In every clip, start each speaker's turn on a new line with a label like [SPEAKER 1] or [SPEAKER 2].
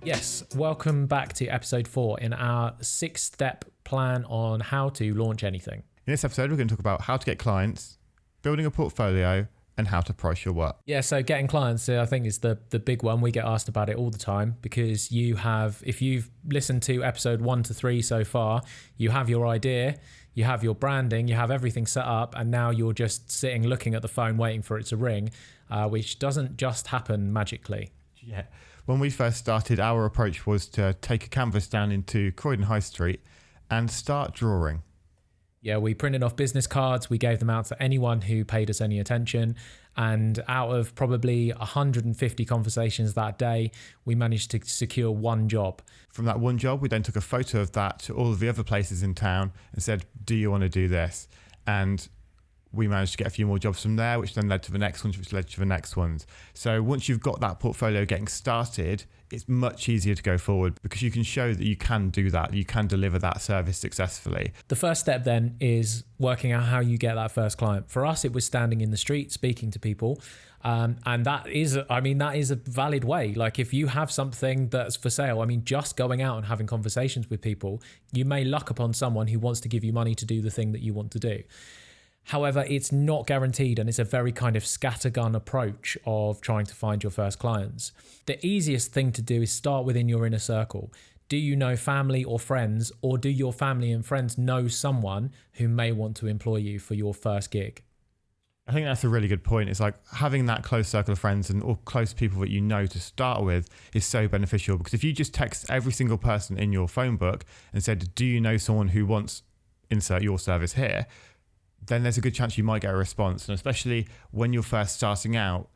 [SPEAKER 1] Yes, welcome back to episode 4 in our 6-step plan on how to launch anything.
[SPEAKER 2] In this episode, we're going to talk about how to get clients, building a portfolio, and how to price your work.
[SPEAKER 1] Yeah, so getting clients, I think, is the big one. We get asked about it all the time because if you've listened to episode 1 to 3 so far, you have your idea, you have your branding, you have everything set up, and now you're just sitting looking at the phone waiting for it to ring, which doesn't just happen magically.
[SPEAKER 2] Yeah. When we first started, our approach was to take a canvas down into Croydon High Street and start drawing.
[SPEAKER 1] Yeah, we printed off business cards. We gave them out to anyone who paid us any attention. And out of probably 150 conversations that day, we managed to secure one job.
[SPEAKER 2] From that one job, we then took a photo of that to all of the other places in town and said, do you want to do this? And we managed to get a few more jobs from there, which then led to the next ones, which led to the next ones. So once you've got that portfolio getting started, it's much easier to go forward because you can show that you can do that, you can deliver that service successfully.
[SPEAKER 1] The first step then is working out how you get that first client. For us, it was standing in the street, speaking to people. And that is a valid way. Like if you have something that's for sale, just going out and having conversations with people, you may luck upon someone who wants to give you money to do the thing that you want to do. However, it's not guaranteed, and it's a very kind of scattergun approach of trying to find your first clients. The easiest thing to do is start within your inner circle. Do you know family or friends, or do your family and friends know someone who may want to employ you for your first gig?
[SPEAKER 2] I think that's a really good point. It's like having that close circle of friends and or close people that you know to start with is so beneficial, because if you just text every single person in your phone book and said, do you know someone who wants insert your service here, then there's a good chance you might get a response. And especially when you're first starting out,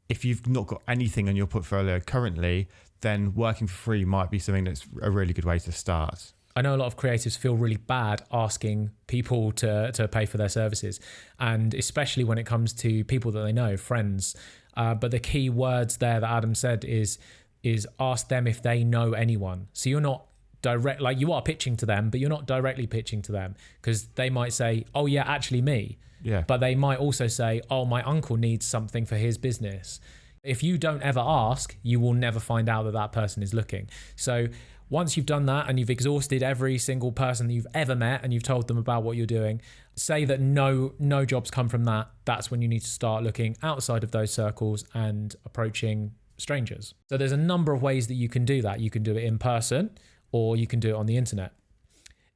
[SPEAKER 2] if you've not got anything in your portfolio currently, then working for free might be something that's a really good way to start.
[SPEAKER 1] I know a lot of creatives feel really bad asking people to pay for their services, and especially when it comes to people that they know, friends. But the key words there that Adam said is ask them if they know anyone. So you're not direct, like you are pitching to them, but you're not directly pitching to them, because they might say, oh yeah, actually me.
[SPEAKER 2] Yeah.
[SPEAKER 1] But they might also say, oh, my uncle needs something for his business. If you don't ever ask, you will never find out that person is looking. So once you've done that and you've exhausted every single person that you've ever met and you've told them about what you're doing, say that no jobs come from that, that's when you need to start looking outside of those circles and approaching strangers. So there's a number of ways that you can do that. You can do it in person, or you can do it on the internet.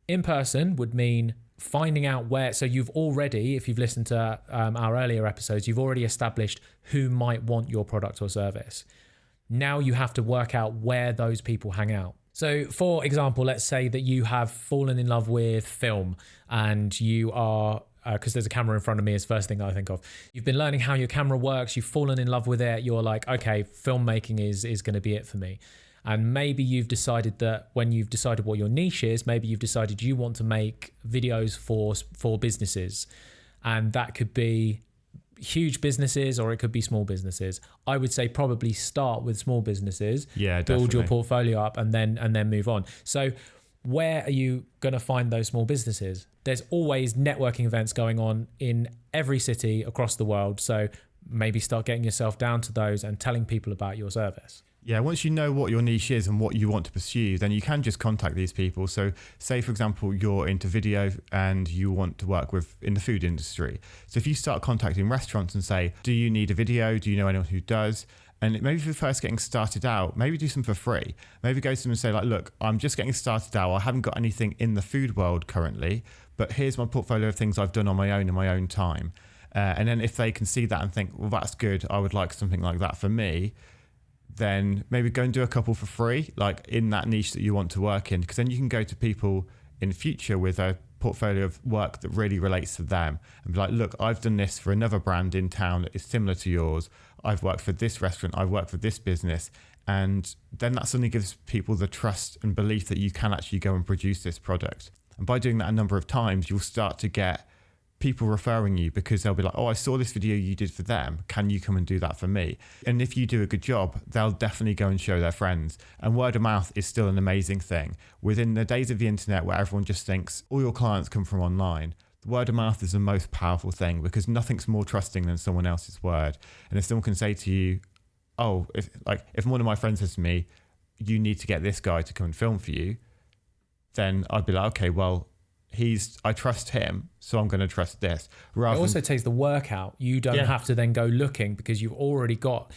[SPEAKER 1] In person would mean finding out where, so you've already, if you've listened to our earlier episodes, you've already established who might want your product or service. Now you have to work out where those people hang out. So for example, let's say that you have fallen in love with film and you are, because there's a camera in front of me is the first thing I think of. You've been learning how your camera works, you've fallen in love with it, you're like, okay, filmmaking is going to be it for me. And maybe you've decided that when you've decided what your niche is, maybe you've decided you want to make videos for businesses. And that could be huge businesses or it could be small businesses. I would say probably start with small businesses, build your portfolio up and then move on. So where are you going to find those small businesses? There's always networking events going on in every city across the world. So maybe start getting yourself down to those and telling people about your service.
[SPEAKER 2] Yeah, once you know what your niche is and what you want to pursue, then you can just contact these people. So say, for example, you're into video and you want to work in the food industry. So if you start contacting restaurants and say, do you need a video? Do you know anyone who does? And maybe if you're first getting started out, maybe do some for free. Maybe go to them and say, like, look, I'm just getting started out. I haven't got anything in the food world currently, but here's my portfolio of things I've done on my own in my own time. And then if they can see that and think, well, that's good, I would like something like that for me, then maybe go and do a couple for free, like in that niche that you want to work in, because then you can go to people in future with a portfolio of work that really relates to them and be like, look, I've done this for another brand in town that is similar to yours. I've worked for this restaurant, I've worked for this business. And then that suddenly gives people the trust and belief that you can actually go and produce this product. And by doing that a number of times, you'll start to get people referring you, because they'll be like, oh, I saw this video you did for them. Can you come and do that for me? And if you do a good job, they'll definitely go and show their friends. And word of mouth is still an amazing thing. Within the days of the internet where everyone just thinks all your clients come from online, word of mouth is the most powerful thing, because nothing's more trusting than someone else's word. And if someone can say to you, oh, if one of my friends says to me, you need to get this guy to come and film for you, then I'd be like, okay, well, I trust him, so I'm going to trust this.
[SPEAKER 1] It also takes the work out. You don't have to then go looking because you've already got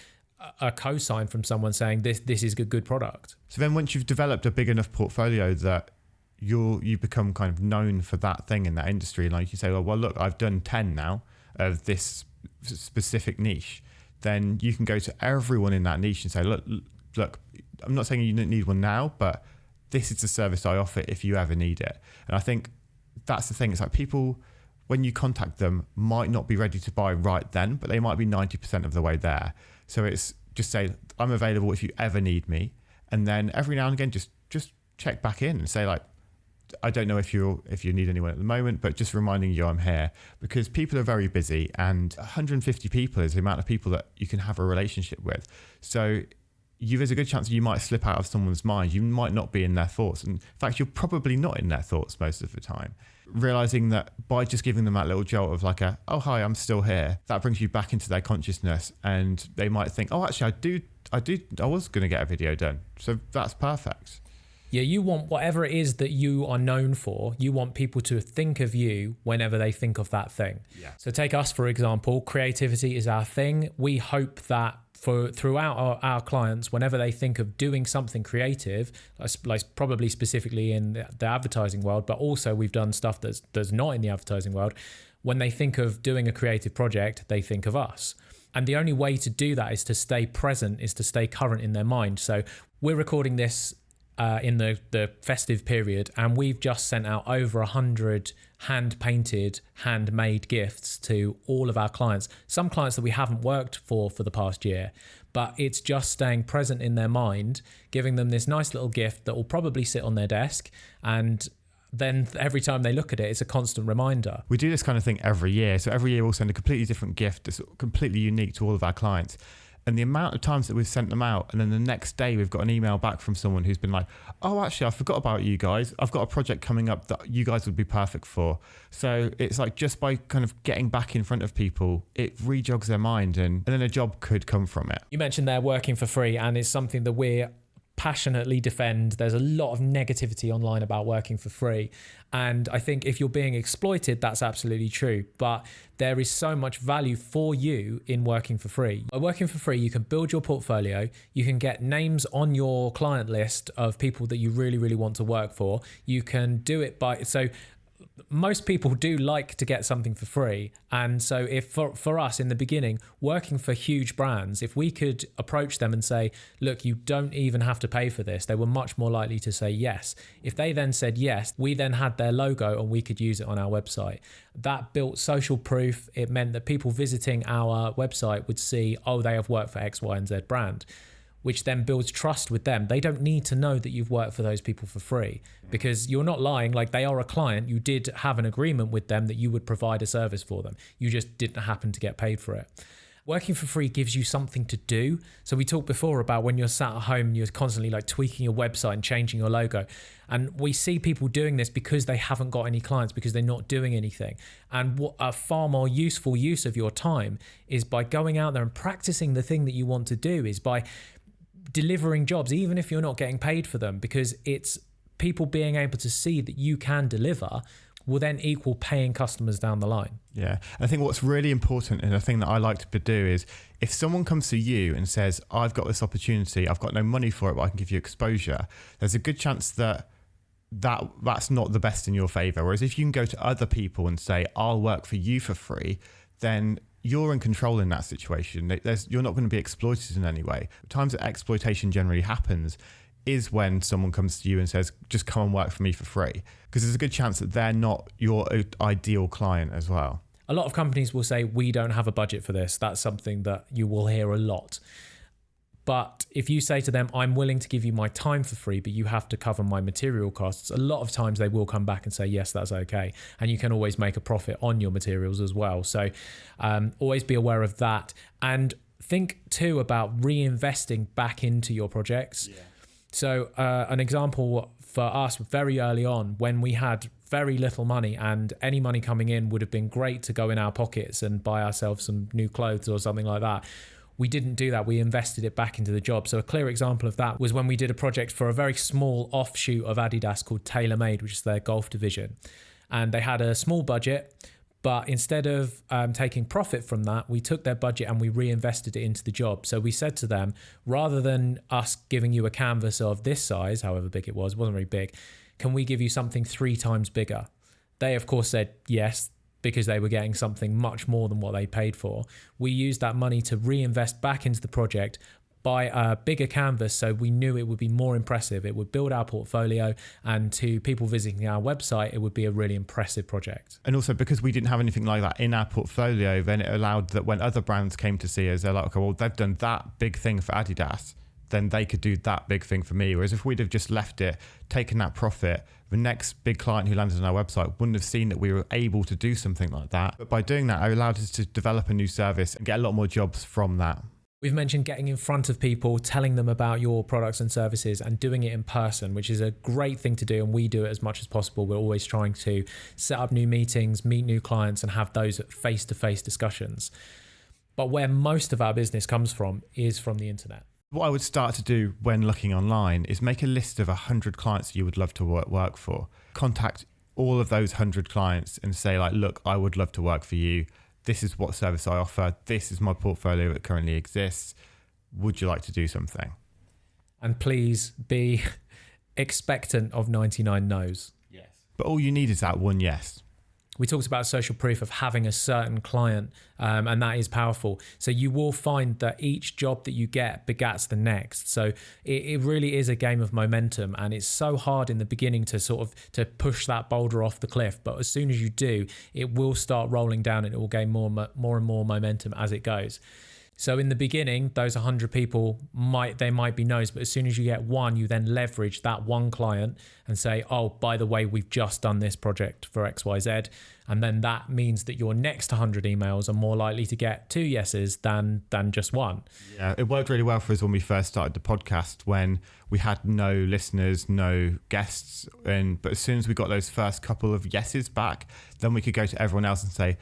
[SPEAKER 1] a cosign from someone saying this is a good product.
[SPEAKER 2] So then once you've developed a big enough portfolio that you become kind of known for that thing in that industry, like you say, well, look, I've done 10 now of this specific niche, then you can go to everyone in that niche and say, look, I'm not saying you don't need one now, but this is the service I offer if you ever need it. And I think that's the thing. It's like people, when you contact them, might not be ready to buy right then, but they might be 90% of the way there. So it's just say, I'm available if you ever need me. And then every now and again, just check back in and say, like, I don't know if you need anyone at the moment, but just reminding you I'm here, because people are very busy, and 150 people is the amount of people that you can have a relationship with. So there's a good chance that you might slip out of someone's mind. You might not be in their thoughts. And in fact, you're probably not in their thoughts most of the time. Realizing that by just giving them that little jolt of like oh, hi, I'm still here, that brings you back into their consciousness, and they might think, oh, actually, I was going to get a video done. So that's perfect.
[SPEAKER 1] Yeah, you want whatever it is that you are known for, you want people to think of you whenever they think of that thing.
[SPEAKER 2] Yeah. So
[SPEAKER 1] take us, for example. Creativity is our thing. We hope that throughout our clients, whenever they think of doing something creative, like probably specifically in the advertising world, but also we've done stuff that's not in the advertising world, when they think of doing a creative project, they think of us. And the only way to do that is to stay present, is to stay current in their mind. So we're recording this in the festive period, and we've just sent out over 100 hand-painted, handmade gifts to all of our clients. Some clients that we haven't worked for the past year, but it's just staying present in their mind, giving them this nice little gift that will probably sit on their desk, and then every time they look at it, it's a constant reminder.
[SPEAKER 2] We do this kind of thing every year. So every year we'll send a completely different gift that's completely unique to all of our clients. And the amount of times that we've sent them out, and then the next day we've got an email back from someone who's been like, oh, actually, I forgot about you guys. I've got a project coming up that you guys would be perfect for. So it's like just by kind of getting back in front of people, it rejogs their mind, and then a job could come from it.
[SPEAKER 1] You mentioned they're working for free, and it's something that we're passionately defend. There's a lot of negativity online about working for free, and I think if you're being exploited, that's absolutely true, but there is so much value for you in working for free. By working for free, you can build your portfolio, you can get names on your client list of people that you really, really want to work for. You can do it most people do like to get something for free. And so if for us in the beginning, working for huge brands, if we could approach them and say, look, you don't even have to pay for this, they were much more likely to say yes. If they then said yes, we then had their logo and we could use it on our website. That built social proof. It meant that people visiting our website would see, oh, they have worked for X, Y, and Z brand, which then builds trust with them. They don't need to know that you've worked for those people for free, because you're not lying. Like, they are a client. You did have an agreement with them that you would provide a service for them. You just didn't happen to get paid for it. Working for free gives you something to do. So we talked before about when you're sat at home, you're constantly like tweaking your website and changing your logo. And we see people doing this because they haven't got any clients, because they're not doing anything. And what a far more useful use of your time is by going out there and practicing the thing that you want to do, is by delivering jobs, even if you're not getting paid for them, because it's people being able to see that you can deliver will then equal paying customers down the line.
[SPEAKER 2] Yeah. I think what's really important, and the thing that I like to do, is if someone comes to you and says, I've got this opportunity, I've got no money for it, but I can give you exposure, there's a good chance that's not the best in your favor. Whereas if you can go to other people and say, I'll work for you for free, then you're in control in that situation. You're not going to be exploited in any way. The times that exploitation generally happens is when someone comes to you and says, just come and work for me for free, because there's a good chance that they're not your ideal client as well.
[SPEAKER 1] A lot of companies will say, we don't have a budget for this. That's something that you will hear a lot. But if you say to them, I'm willing to give you my time for free, but you have to cover my material costs, a lot of times they will come back and say, yes, that's okay. And you can always make a profit on your materials as well. So always be aware of that. And think too about reinvesting back into your projects. Yeah. So an example for us very early on, when we had very little money and any money coming in would have been great to go in our pockets and buy ourselves some new clothes or something like that. We didn't do that. We invested it back into the job. So a clear example of that was when we did a project for a very small offshoot of Adidas called TaylorMade, which is their golf division. And they had a small budget, but instead of taking profit from that, we took their budget and we reinvested it into the job. So we said to them, rather than us giving you a canvas of this size, however big it wasn't very big, can we give you something 3 times bigger? They, of course, said yes, because they were getting something much more than what they paid for. We used that money to reinvest back into the project, buy a bigger canvas, so we knew it would be more impressive. It would build our portfolio, and to people visiting our website, it would be a really impressive project.
[SPEAKER 2] And also because we didn't have anything like that in our portfolio, then it allowed that when other brands came to see us, they're like, okay, well, they've done that big thing for Adidas, then they could do that big thing for me. Whereas if we'd have just left it, taken that profit, the next big client who landed on our website wouldn't have seen that we were able to do something like that. But by doing that, it allowed us to develop a new service and get a lot more jobs from that.
[SPEAKER 1] We've mentioned getting in front of people, telling them about your products and services, and doing it in person, which is a great thing to do. And we do it as much as possible. We're always trying to set up new meetings, meet new clients, and have those face-to-face discussions. But where most of our business comes from is from the internet.
[SPEAKER 2] What I would start to do when looking online is make a list of 100 clients you would love to work for. Contact all of those 100 clients and say, like, look, I would love to work for you. This is what service I offer. This is my portfolio that currently exists. Would you like to do something?
[SPEAKER 1] And please be expectant of 99 no's.
[SPEAKER 2] Yes. But all you need is that one yes.
[SPEAKER 1] We talked about social proof of having a certain client, and that is powerful. So you will find that each job that you get begats the next. So it really is a game of momentum, and it's so hard in the beginning to push that boulder off the cliff. But as soon as you do, it will start rolling down, and it will gain more and more momentum as it goes. So in the beginning, those 100 people might be no's, but as soon as you get one, you then leverage that one client and say, oh, by the way, we've just done this project for XYZ. And then that means that your next 100 emails are more likely to get 2 yeses than just one.
[SPEAKER 2] Yeah, it worked really well for us when we first started the podcast, when we had no listeners, no guests. But as soon as we got those first couple of yeses back, then we could go to everyone else and say,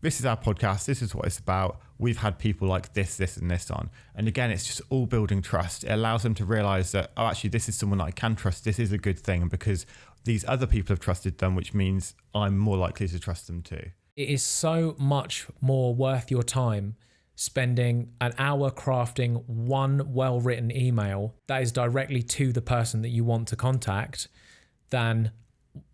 [SPEAKER 2] this is our podcast. This is what it's about. We've had people like this, and this on. And again, it's just all building trust. It allows them to realize that, oh, actually, this is someone I can trust. This is a good thing. And because these other people have trusted them, which means I'm more likely to trust them too.
[SPEAKER 1] It is so much more worth your time spending an hour crafting one well-written email that is directly to the person that you want to contact than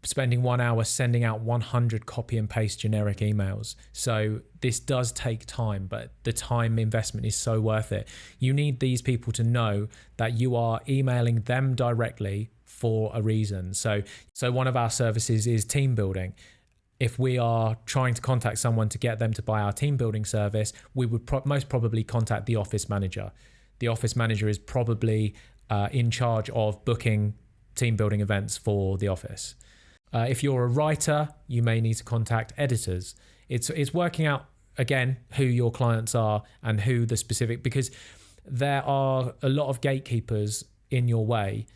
[SPEAKER 1] spending 1 hour sending out 100 copy and paste generic emails. So this does take time, but the time investment is so worth it. You need these people to know that you are emailing them directly for a reason. So one of our services is team building. If we are trying to contact someone to get them to buy our team building service, we would most probably contact the office manager. The office manager is probably in charge of booking team building events for the office. If you're a writer, you may need to contact editors. It's working out, again, who your clients are and who the specific, because there are a lot of gatekeepers in your way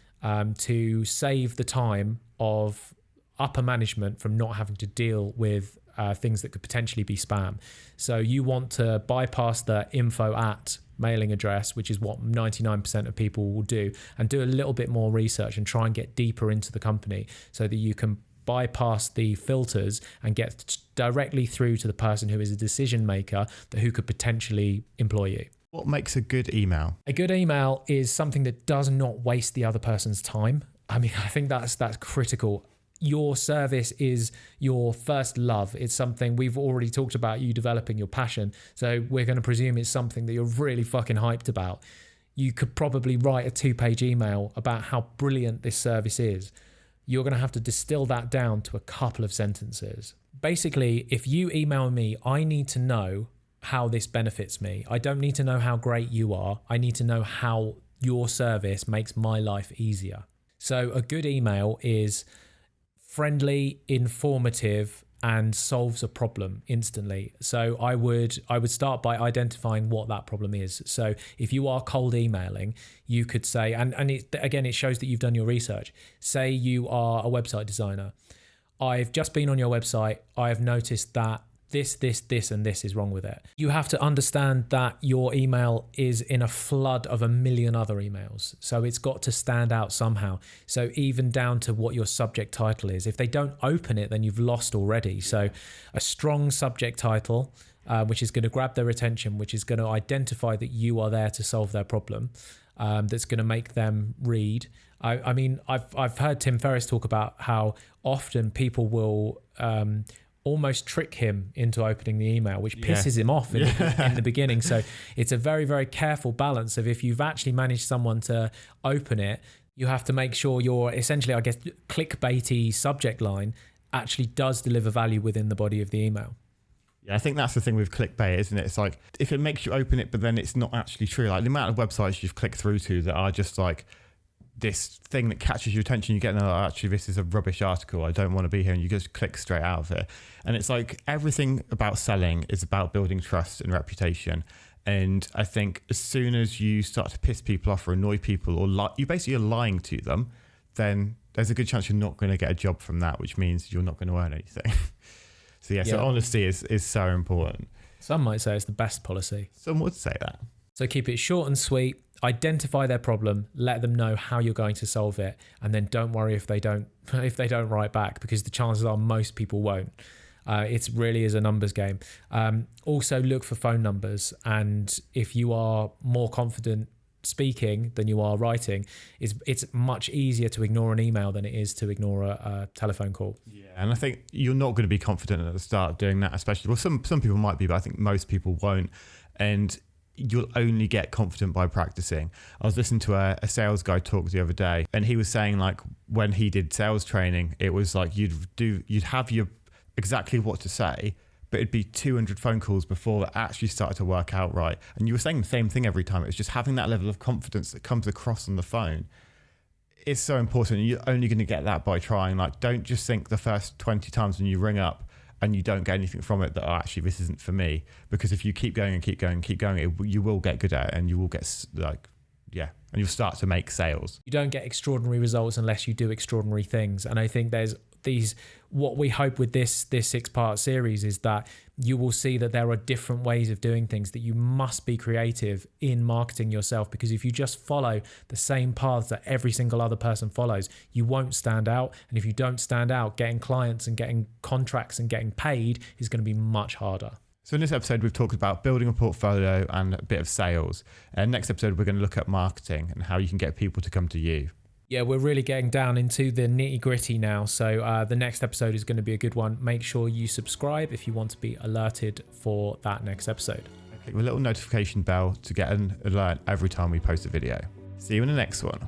[SPEAKER 1] to save the time of upper management from not having to deal with things that could potentially be spam. So you want to bypass the info@ mailing address, which is what 99% of people will do, and do a little bit more research and try and get deeper into the company so that you can bypass the filters and get directly through to the person who is a decision maker who could potentially employ you.
[SPEAKER 2] What makes a good email?
[SPEAKER 1] A good email is something that does not waste the other person's time. I mean, I think that's critical. Your service is your first love. It's something we've already talked about, you developing your passion. So we're going to presume it's something that you're really fucking hyped about. You could probably write a 2-page email about how brilliant this service is. You're going to have to distill that down to a couple of sentences. Basically, if you email me, I need to know how this benefits me. I don't need to know how great you are. I need to know how your service makes my life easier. So a good email is friendly, informative, and solves a problem instantly. So I would start by identifying what that problem is. So if you are cold emailing, you could say, and it shows that you've done your research. Say you are a website designer. I've just been on your website. I have noticed that this, and this is wrong with it. You have to understand that your email is in a flood of a million other emails. So it's got to stand out somehow. So even down to what your subject title is. If they don't open it, then you've lost already. So a strong subject title, which is going to grab their attention, which is going to identify that you are there to solve their problem, that's going to make them read. I mean, I've heard Tim Ferriss talk about how often people will almost trick him into opening the email, which pisses him off in the beginning. So it's a very, very careful balance of, if you've actually managed someone to open it, you have to make sure your essentially, I guess, clickbaity subject line actually does deliver value within the body of the email.
[SPEAKER 2] Yeah, I think that's the thing with clickbait, isn't it? It's like, if it makes you open it, but then it's not actually true. Like the amount of websites you've clicked through to that are just like this thing that catches your attention, you get, no, actually, this is a rubbish article, I don't want to be here, and you just click straight out of it. And it's like, everything about selling is about building trust and reputation. And I think as soon as you start to piss people off or annoy people, or you basically are lying to them, then there's a good chance you're not going to get a job from that, which means you're not going to earn anything. So honesty is so important.
[SPEAKER 1] Some might say it's the best policy.
[SPEAKER 2] Some would say that.
[SPEAKER 1] So keep it short and sweet, identify their problem, let them know how you're going to solve it, and then don't worry if they don't write back, because the chances are most people won't. It really is a numbers game. Also look for phone numbers, and if you are more confident speaking than you are writing, it's much easier to ignore an email than it is to ignore a telephone call.
[SPEAKER 2] Yeah, and I think you're not going to be confident at the start doing that, especially. Well, some people might be, but I think most people won't. And you'll only get confident by practicing. I was listening to a sales guy talk the other day, and he was saying, like, when he did sales training, it was like you'd have your exactly what to say, but it'd be 200 phone calls before it actually started to work out right. And you were saying the same thing every time. It was just having that level of confidence that comes across on the phone. It's so important. You're only going to get that by trying. Like, don't just think the first 20 times when you ring up and you don't get anything from it that, oh, actually, this isn't for me. Because if you keep going and keep going and keep going, you will get good at it, and you will get and you'll start to make sales.
[SPEAKER 1] You don't get extraordinary results unless you do extraordinary things. And I think there's what we hope with this 6-part series is that you will see that there are different ways of doing things, that you must be creative in marketing yourself, because if you just follow the same paths that every single other person follows, you won't stand out. And if you don't stand out, getting clients and getting contracts and getting paid is going to be much harder.
[SPEAKER 2] So in this episode, we've talked about building a portfolio and a bit of sales. Next episode, we're going to look at marketing and how you can get people to come to you.
[SPEAKER 1] Yeah, we're really getting down into the nitty gritty now. So the next episode is going to be a good one. Make sure you subscribe if you want to be alerted for that next episode.
[SPEAKER 2] Click the little notification bell to get an alert every time we post a video. See you in the next one.